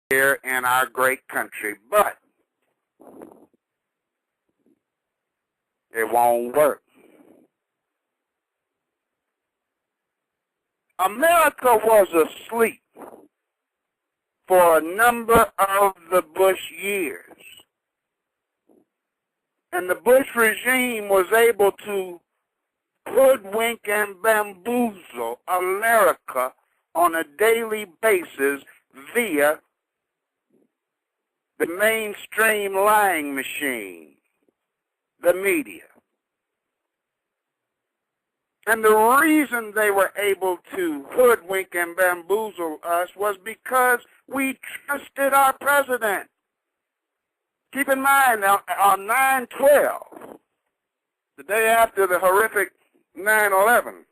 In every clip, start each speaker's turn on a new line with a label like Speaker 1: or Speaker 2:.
Speaker 1: here in our great country, but it won't work. America was asleep for a number of the Bush years. And the Bush regime was able to hoodwink and bamboozle America on a daily basis via the mainstream lying machine, the media. And the reason they were able to hoodwink and bamboozle us was because we trusted our president. Keep in mind, on 9/12, the day after the horrific 9/11,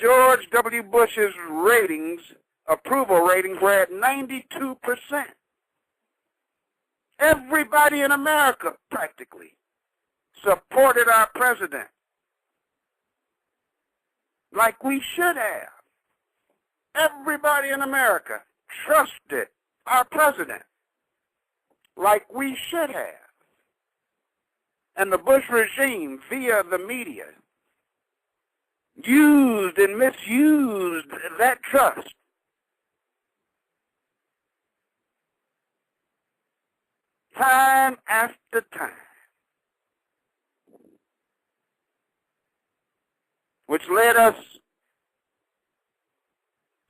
Speaker 1: George W. Bush's approval ratings were at 92%. Everybody in America, practically, supported our president. Like we should have. Everybody in America trusted our president like we should have. And the Bush regime, via the media, used and misused that trust. Time after time. Which led us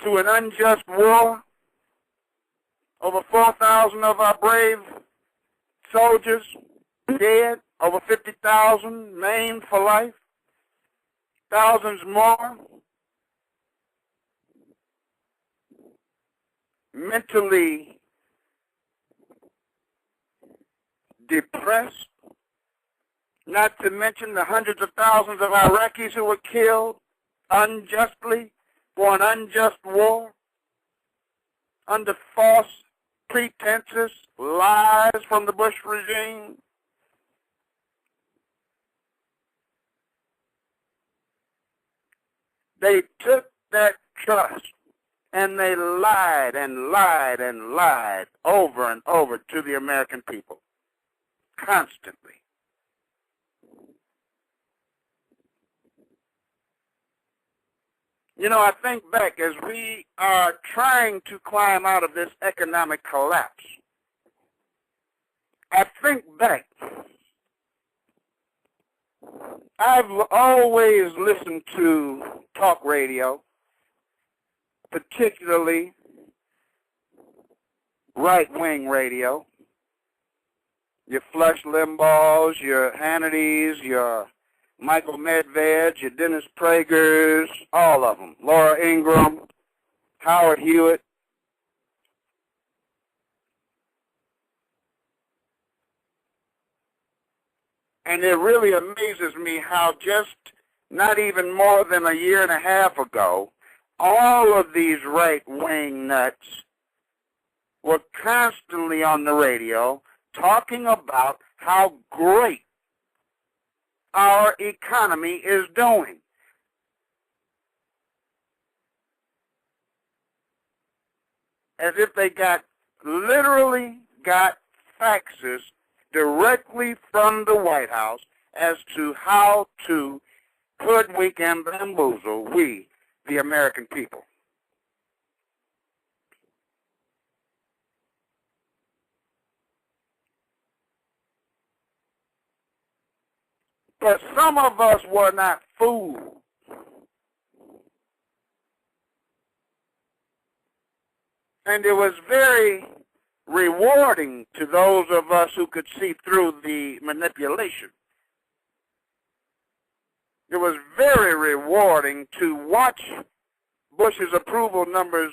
Speaker 1: to an unjust war. Over 4,000 of our brave soldiers dead, over 50,000 maimed for life, thousands more mentally depressed. Not to mention the hundreds of thousands of Iraqis who were killed unjustly for an unjust war under false pretenses, lies from the Bush regime. They took that trust and they lied and lied and lied over and over to the American people constantly. You know, I think back as we are trying to climb out of this economic collapse. I think back. I've always listened to talk radio, particularly right-wing radio. Your Flush Limbaughs, your Hannitys, your Michael Medved, your Dennis Prager's, all of them. Laura Ingraham, Howard Hewitt. And it really amazes me how just not even more than a year and a half ago, all of these right-wing nuts were constantly on the radio talking about how great our economy is doing. As if they literally got faxes directly from the White House as to how to hoodwink and bamboozle we, the American people. But some of us were not fooled. And it was very rewarding to those of us who could see through the manipulation. It was very rewarding to watch Bush's approval numbers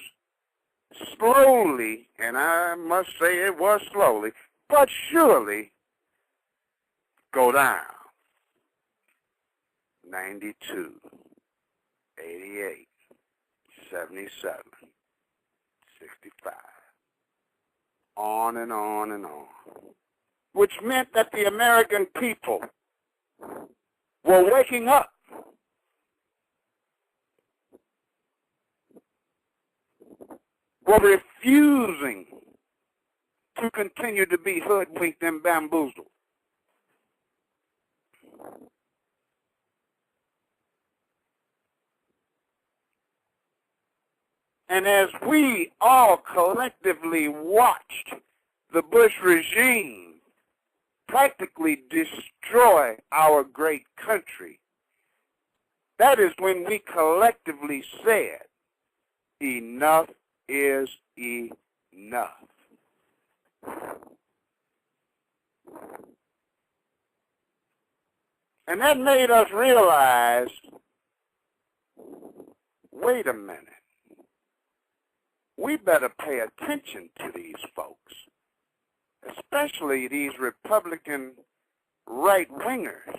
Speaker 1: slowly, and I must say it was slowly, but surely go down. 92, 88, 77, 65, on and on and on, which meant that the American people were waking up. Were refusing to continue to be hoodwinked and bamboozled. And as we all collectively watched the Bush regime practically destroy our great country, that is when we collectively said, enough is enough. And that made us realize, wait a minute. We better pay attention to these folks, especially these Republican right-wingers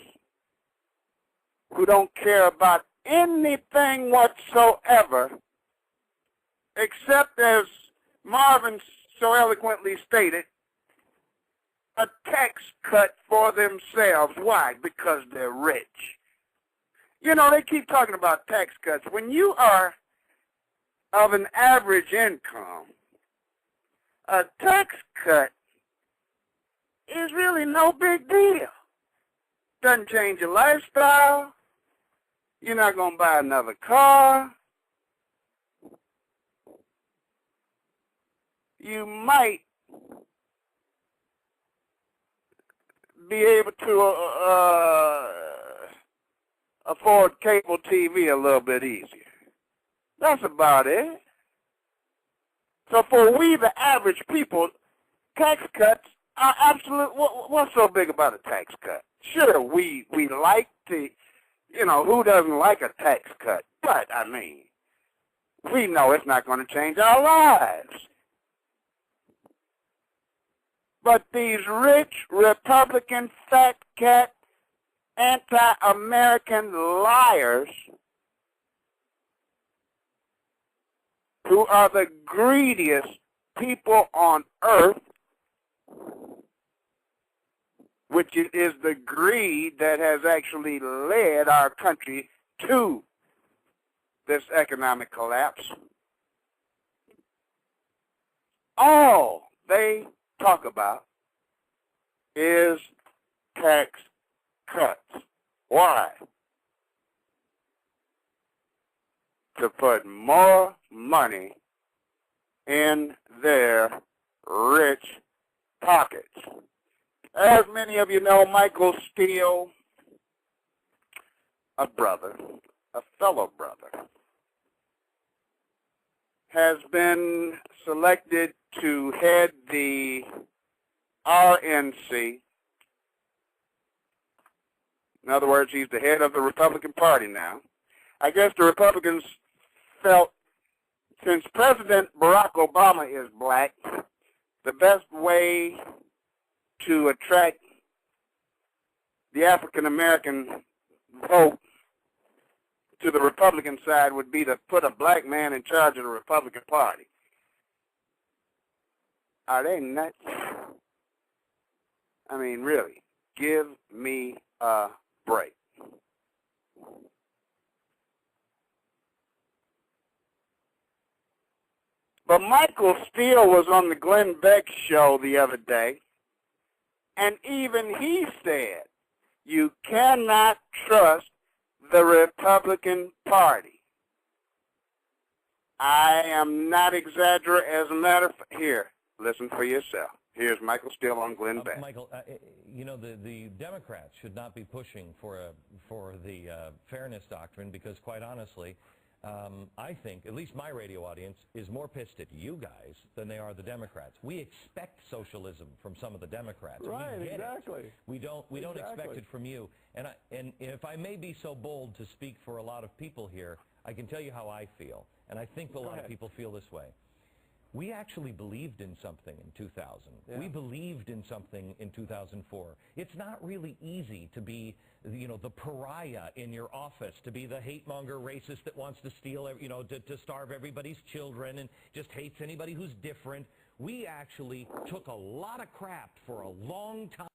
Speaker 1: who don't care about anything whatsoever except, as Marvin so eloquently stated, a tax cut for themselves. Why? Because they're rich. You know, they keep talking about tax cuts. When you are of an average income, a tax cut is really no big deal. Doesn't change your lifestyle. You're not going to buy another car. You might be able to afford cable TV a little bit easier. That's about it. So for we, the average people, tax cuts are absolute. What's so big about a tax cut? Sure, we like to, you know, who doesn't like a tax cut? But, I mean, we know it's not going to change our lives. But these rich Republican fat cat anti-American liars who are the greediest people on earth, which is the greed that has actually led our country to this economic collapse. All they talk about is tax cuts. Why? To put more money in their rich pockets. As many of you know, Michael Steele, a brother, a fellow brother, has been selected to head the RNC. In other words, he's the head of the Republican Party now. I guess the Republicans felt, since President Barack Obama is black, the best way to attract the African-American vote to the Republican side would be to put a black man in charge of the Republican Party. Are they nuts? I mean, really, give me a break. But Michael Steele was on the Glenn Beck show the other day, and even he said, you cannot trust the Republican Party. I am not exaggerating. As a matter of fact, here, listen for yourself. Here's Michael Steele on Glenn Beck.
Speaker 2: Michael, you know, the Democrats should not be pushing for the fairness doctrine because, quite honestly, I think, at least my radio audience, is more pissed at you guys than they are the Democrats. We expect socialism from some of the Democrats.
Speaker 3: Right,
Speaker 2: we get
Speaker 3: exactly.
Speaker 2: It. We don't expect it from you. And if I may be so bold to speak for a lot of people here, I can tell you how I feel, and I think a lot of people feel this way. We actually believed in something in 2000. Yeah. We believed in something in 2004. It's not really easy to be, you know, the pariah in your office, to be the hate-monger racist that wants to steal, you know, to starve everybody's children and just hates anybody who's different. We actually took a lot of crap for a long time.